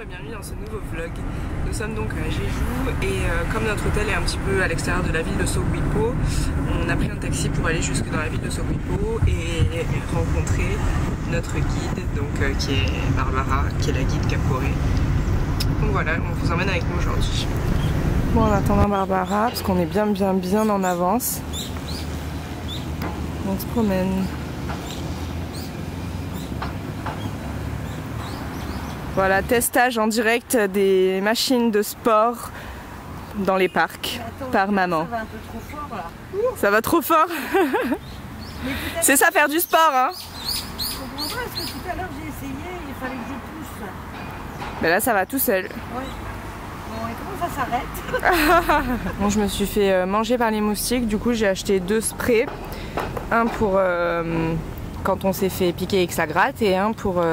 et bienvenue dans ce nouveau vlog. Nous sommes donc à Jeju et comme notre hôtel est un petit peu à l'extérieur de la ville de Seogwipo, on a pris un taxi pour aller jusque dans la ville de Seogwipo et rencontrer notre guide donc, qui est Barbara, qui est la guide Cap-Corée. Donc voilà, on vous emmène avec nous aujourd'hui. Bon, en attendant Barbara, parce qu'on est bien en avance, on se promène. Voilà, testage en direct des machines de sport dans les parcs. Attends, par maman. Ça va un peu trop fort là. Ça va trop fort. C'est ça faire du sport, hein. Je comprends pas parce que tout à l'heure j'ai essayé, il fallait que je pousse. Mais là ça va tout seul. Ouais. Bon, et comment ça s'arrête? Bon, je me suis fait manger par les moustiques, du coup j'ai acheté 2 sprays. Un pour quand on s'est fait piquer et que ça gratte, et un pour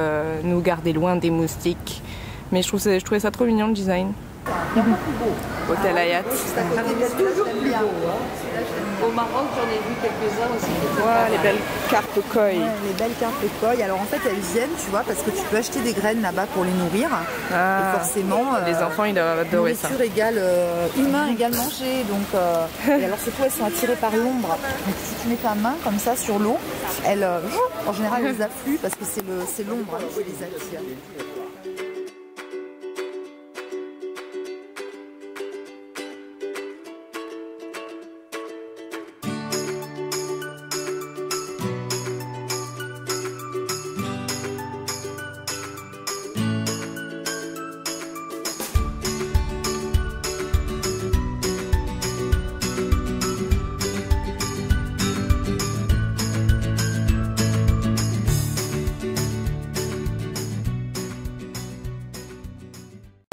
nous garder loin des moustiques. Mais je trouvais ça trop mignon le design. Il y a beaucoup beau. Hôtel Hayat. Il y a toujours plus beau. Au Maroc, j'en ai vu quelques-uns aussi. Voilà, les belles carpes koi. Ouais, les belles carpes koi. Alors en fait, elles viennent, tu vois, parce que tu peux acheter des graines là-bas pour les nourrir. Ah, et forcément, les enfants, ils doivent adorer ça. Nourriture égale humain égale manger. Donc, et alors surtout, elles sont attirées par l'ombre. Donc si tu mets ta main comme ça sur l'eau, elles, en général, elles affluent parce que c'est l'ombre qui les attire.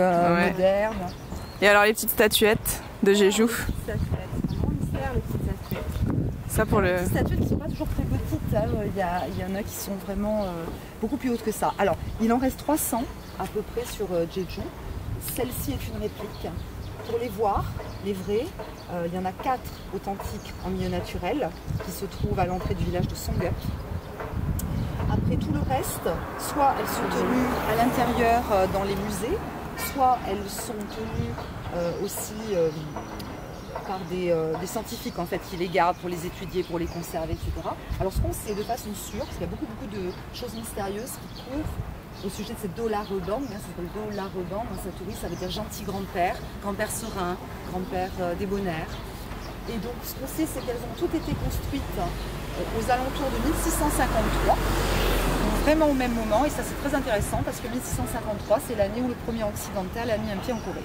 Ouais. Moderne. Et alors les petites statuettes de Jeju. C'est vraiment mystère, les petites statuettes. Ça pour le... Les statuettes qui ne sont pas toujours très petites, hein. Il y en a qui sont vraiment beaucoup plus hautes que ça. Alors, il en reste 300 à peu près sur Jeju. Celle-ci est une réplique. Pour les voir, les vrais, il y en a 4 authentiques en milieu naturel qui se trouvent à l'entrée du village de Songguk. Après tout le reste, soit elles sont tenues à l'intérieur dans les musées, soit elles sont tenues aussi par des scientifiques en fait qui les gardent pour les étudier, pour les conserver, etc. Alors ce qu'on sait de façon sûre, parce qu'il y a beaucoup de choses mystérieuses qui prouvent au sujet de cette Dola Rebang, ça s'appelle Dola Rebang, ça touriste, ça veut dire gentil grand-père, grand-père serein, grand-père débonnaire. Et donc ce qu'on sait, c'est qu'elles ont toutes été construites aux alentours de 1653, donc vraiment au même moment, et ça c'est très intéressant parce que 1653 c'est l'année où le premier occidental a mis un pied en Corée.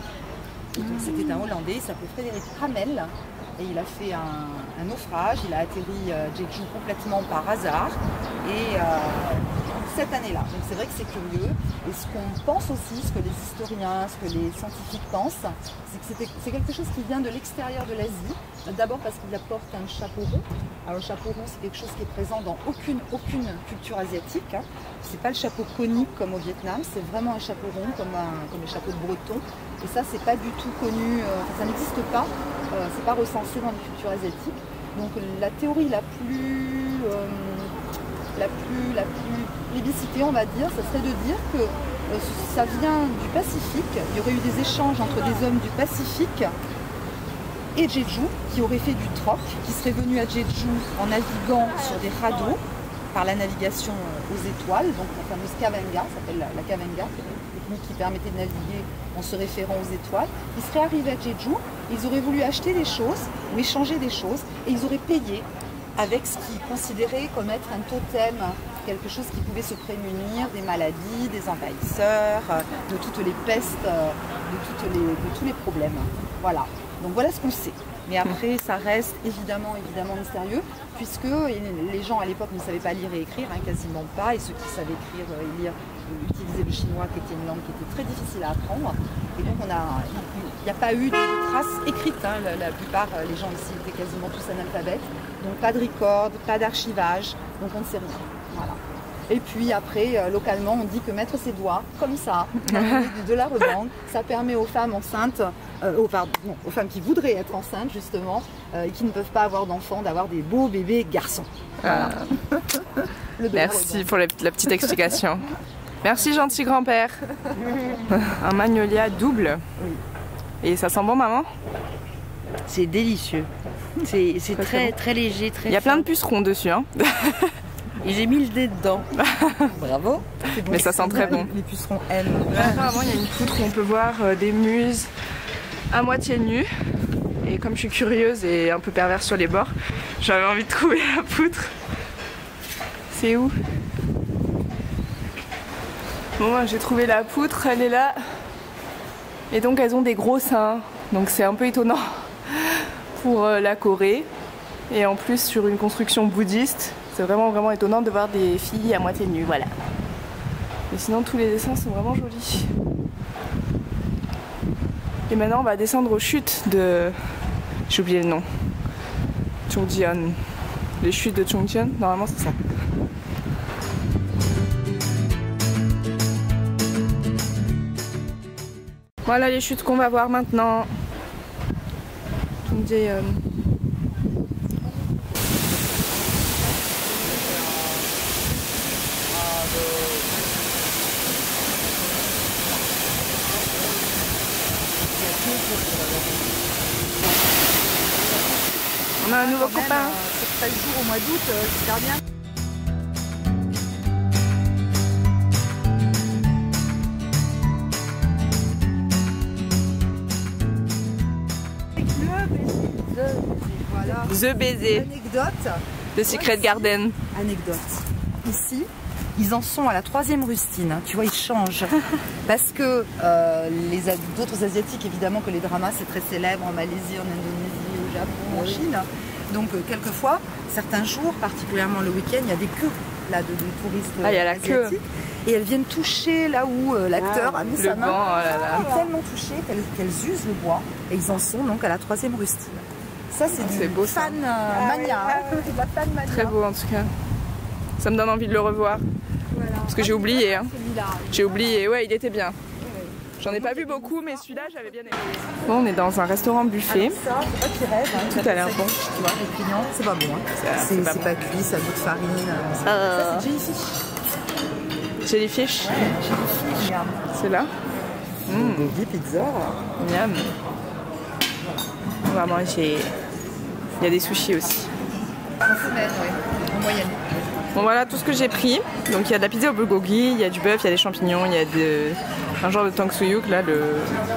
Donc c'était un Hollandais, il s'appelait Frédéric Hamel, et il a fait un naufrage, il a atterri Jeju complètement par hasard, et cette année-là. Donc c'est vrai que c'est curieux, et ce qu'on pense aussi, ce que les historiens, ce que les scientifiques pensent, c'est que c'est quelque chose qui vient de l'extérieur de l'Asie. D'abord parce qu'il apporte un chapeau rond. Alors le chapeau rond, c'est quelque chose qui est présent dans aucune culture asiatique. Hein. C'est pas le chapeau conique comme au Vietnam, c'est vraiment un chapeau rond comme les chapeaux de breton. Et ça, c'est pas du tout connu, ça n'existe pas, c'est pas recensé dans les cultures asiatiques. Donc la théorie la plus plébiscitée, on va dire, ça serait de dire que ça vient du Pacifique. Il y aurait eu des échanges entre des hommes du Pacifique et Jeju, qui auraient fait du troc, qui seraient venus à Jeju en naviguant sur des radeaux par la navigation aux étoiles, donc la fameuse kavenga, ça s'appelle la kavenga, une technique qui permettait de naviguer en se référant aux étoiles. Ils seraient arrivés à Jeju, ils auraient voulu acheter des choses ou échanger des choses, et ils auraient payé avec ce qu'ils considéraient comme être un totem, quelque chose qui pouvait se prémunir des maladies, des envahisseurs, de toutes les pestes, de tous les problèmes. Voilà. Donc voilà ce qu'on sait. Mais après, ça reste évidemment mystérieux, puisque les gens à l'époque ne savaient pas lire et écrire, hein, quasiment pas, et ceux qui savaient écrire et lire utilisaient le chinois, qui était une langue qui était très difficile à apprendre. Et donc il n'y a pas eu de traces écrites. Hein. La plupart, les gens ici étaient quasiment tous analphabètes. Donc pas de record, pas d'archivage, donc on ne sait rien. Voilà. Et puis après, localement, on dit que mettre ses doigts, comme ça, de la rebande, ça permet aux femmes enceintes, aux femmes qui voudraient être enceintes justement, et qui ne peuvent pas avoir d'enfants, d'avoir des beaux bébés garçons. Voilà. Merci pour la petite explication. Merci gentil grand-père. Un magnolia double. Oui. Et ça sent bon maman? C'est délicieux. C'est très, bon. très léger, très Il y a plein de fin. pucerons dessus hein. Et j'ai mis le dé dedans. Bravo. Bon, Mais ça sent très bon. Les pucerons aiment. Apparemment il y a une poutre où on peut voir des muses à moitié nues. Et comme je suis curieuse et un peu perverse sur les bords, j'avais envie de trouver la poutre. C'est où? Bon, moi j'ai trouvé la poutre, elle est là. Et donc elles ont des gros seins. Donc c'est un peu étonnant pour la Corée. Et en plus sur une construction bouddhiste, c'est vraiment étonnant de voir des filles à moitié nues, voilà. Mais sinon tous les dessins sont vraiment jolis. Et maintenant on va descendre aux chutes de... J'ai oublié le nom. Chungcheon. Les chutes de Chungcheon, normalement c'est ça. Voilà les chutes qu'on va voir maintenant. Chungcheon. On a un nouveau copain. Sur 13 jours au mois d'août, super bien. Voilà. The baiser Anecdote. de Secret Garden. Anecdote. Ici, ils en sont à la 3e rustine. Tu vois, ils changent. Parce que d'autres Asiatiques, évidemment, que les dramas, c'est très célèbre en Malaisie, en Indonésie, au Japon, en Chine. Donc, quelquefois, certains jours, particulièrement le week-end, il y a des queues là, de touristes Ah, il y a la asiatiques. queue. Et elles viennent toucher là où l'acteur a mis sa Le main. banc, oh là là. Et tellement touchées qu'elles usent le bois. Et ils en sont donc à la 3e rustine. Ça, c'est beau, ça. fan mania. Hein. C'est de la fan mania. Très beau en tout cas. Ça me donne envie de le revoir. Voilà. Parce que j'ai oublié. Hein. Celui-là. J'ai oublié, ouais, il était bien. J'en ai pas vu beaucoup, mais celui-là, j'avais bien aimé. Bon, on est dans un restaurant buffet. Alors ça, c'est pas qui rêve. Hein, Tout a l'air bon. Tu vois, les clients, c'est pas bon. Hein. C'est pas C'est bon. pas cuit, ça goûte farine. Ça, c'est jellyfish. Jellyfish, Ouais, jellyfish. Miam. c'est là. Gogi pizza. Miam. On va manger. Il y a des sushis aussi. En semaine, oui. En moyenne. Bon, voilà tout ce que j'ai pris. Donc, il y a de la pizza au bulgogi, il y a du bœuf, il y a des champignons, il y a un genre de tangsuyuk, là, le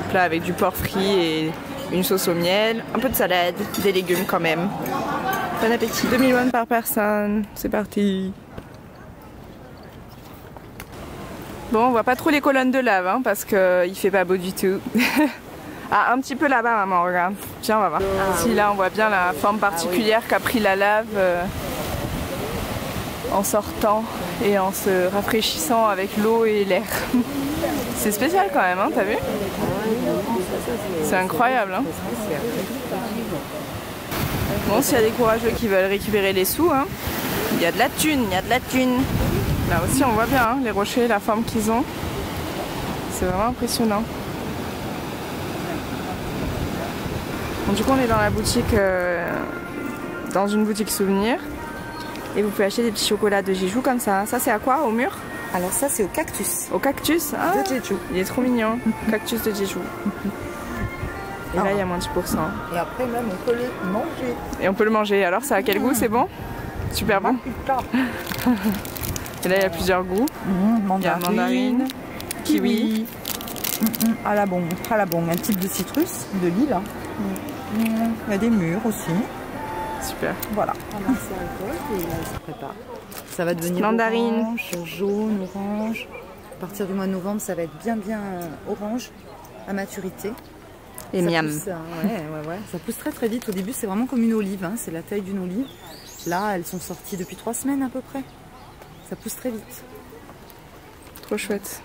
plat avec du porc frit et une sauce au miel, un peu de salade, des légumes quand même. Bon appétit. 2000 won par personne. C'est parti. Bon, on voit pas trop les colonnes de lave hein, parce qu'il fait pas beau du tout. Ah, un petit peu là-bas, maman, regarde. Tiens, on va voir. Si, là, on voit bien la forme particulière qu'a pris la lave en sortant et en se rafraîchissant avec l'eau et l'air. C'est spécial quand même, hein, t'as vu? C'est incroyable, hein. Bon, s'il y a des courageux qui veulent récupérer les sous, hein, il y a de la thune, il y a de la thune. Là aussi, on voit bien hein, les rochers, la forme qu'ils ont. C'est vraiment impressionnant. Bon, du coup, on est dans la boutique, dans une boutique souvenir. Et vous pouvez acheter des petits chocolats de Jeju comme ça. Ça, c'est à quoi? Au mur? Alors ça, c'est au cactus. Au cactus? Ah, De Jeju. il est trop mignon. Cactus de Jeju. Et là, il y a moins 10%. Et après, même, on peut le manger. Et on peut le manger. Alors, ça a quel goût? C'est bon? Super bon. Et là, il y a plusieurs goûts. Il y a mandarine, kiwi. À la bonne, un type de citrus, de l'île. Il y a des mûres aussi. Super. Voilà. Et là, ça prépare. Ça va devenir mandarine, orange, jaune, orange. À partir du mois de novembre, ça va être bien orange à maturité. Et ça miam. Pousse, ouais. Ça pousse très très vite. Au début, c'est vraiment comme une olive. Hein. C'est la taille d'une olive. Là, elles sont sorties depuis 3 semaines à peu près. Ça pousse très vite. Trop chouette.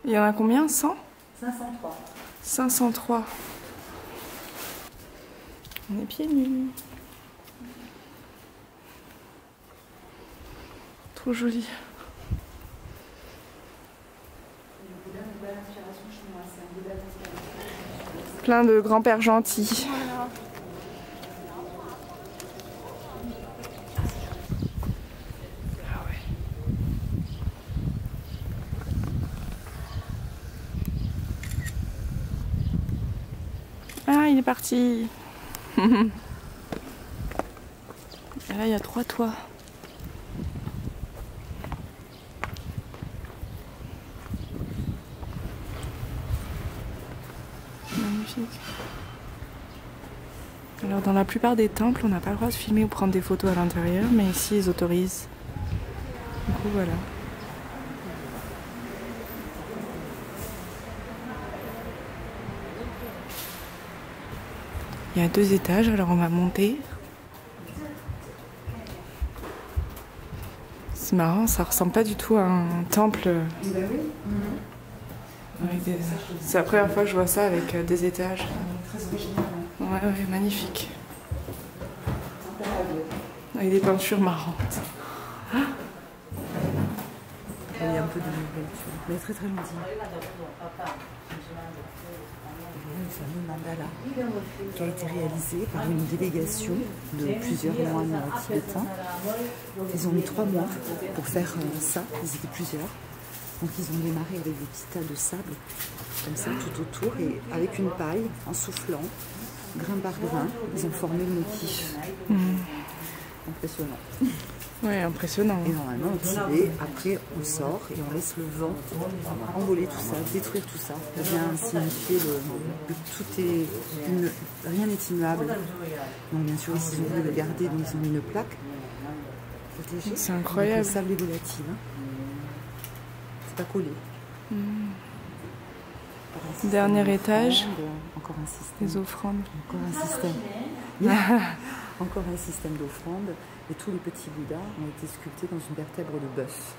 Il y en a combien? 100? 503. 503. On est pieds nus. Trop joli. Plein de grands-pères gentils. Ah ouais. Ah, il est parti. Et là, il y a 3 toits. Magnifique. Alors, dans la plupart des temples, on n'a pas le droit de filmer ou prendre des photos à l'intérieur, mais ici, ils autorisent. Du coup, voilà. Il y a 2 étages, alors on va monter. C'est marrant, ça ressemble pas du tout à un temple. C'est la première fois que je vois ça avec des étages. Ouais, ouais, magnifique. Avec des peintures marrantes. Il y a un peu de nouvelles, mais très très gentil. Le fameux mandala qui a été réalisé par une délégation de plusieurs moines tibétains. Ils ont mis 3 mois pour faire ça, ils étaient plusieurs. Donc ils ont démarré avec des petits tas de sable, comme ça, tout autour, et avec une paille, en soufflant, grain par grain, ils ont formé le motif. Impressionnant. Ouais, impressionnant. Et normalement, au Tibet, après, on sort et on laisse le vent envoler tout ça, détruire tout ça. Ça vient signifier que tout est... rien n'est immuable. Donc bien sûr, ici, ils ont voulu le garder, donc ils ont mis une plaque protégée. C'est incroyable. Donc, le sable est volatile. Hein. C'est pas collé. Dernier étage. Encore un système. Les offrandes. Encore un système. Encore un système d'offrandes. Et tous les petits Bouddhas ont été sculptés dans une vertèbre de bœuf.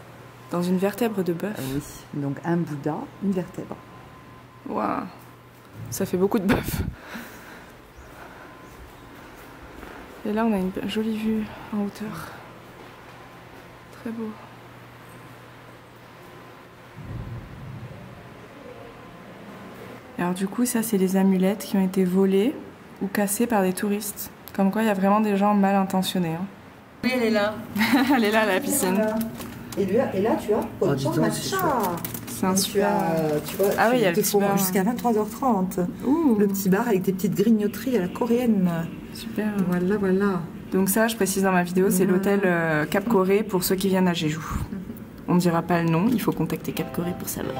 Dans une vertèbre de bœuf? Oui, donc un Bouddha, une vertèbre. Waouh, ça fait beaucoup de bœuf. Et là, on a une jolie vue en hauteur. Très beau. Et alors du coup, ça, c'est les amulettes qui ont été volées ou cassées par des touristes. Comme quoi, il y a vraiment des gens mal intentionnés. Hein. Oui, elle est là. Elle est là, à la piscine. Voilà. Et là, tu as C'est un super... tu vois, ah oui, il y a le te petit faut bar. Jusqu'à 23h30. Ouh. Le petit bar avec des petites grignoteries à la coréenne. Super. Voilà, voilà. Donc ça, je précise dans ma vidéo, c'est l'hôtel Cap Corée pour ceux qui viennent à Jeju. On ne dira pas le nom, il faut contacter Cap Corée pour savoir.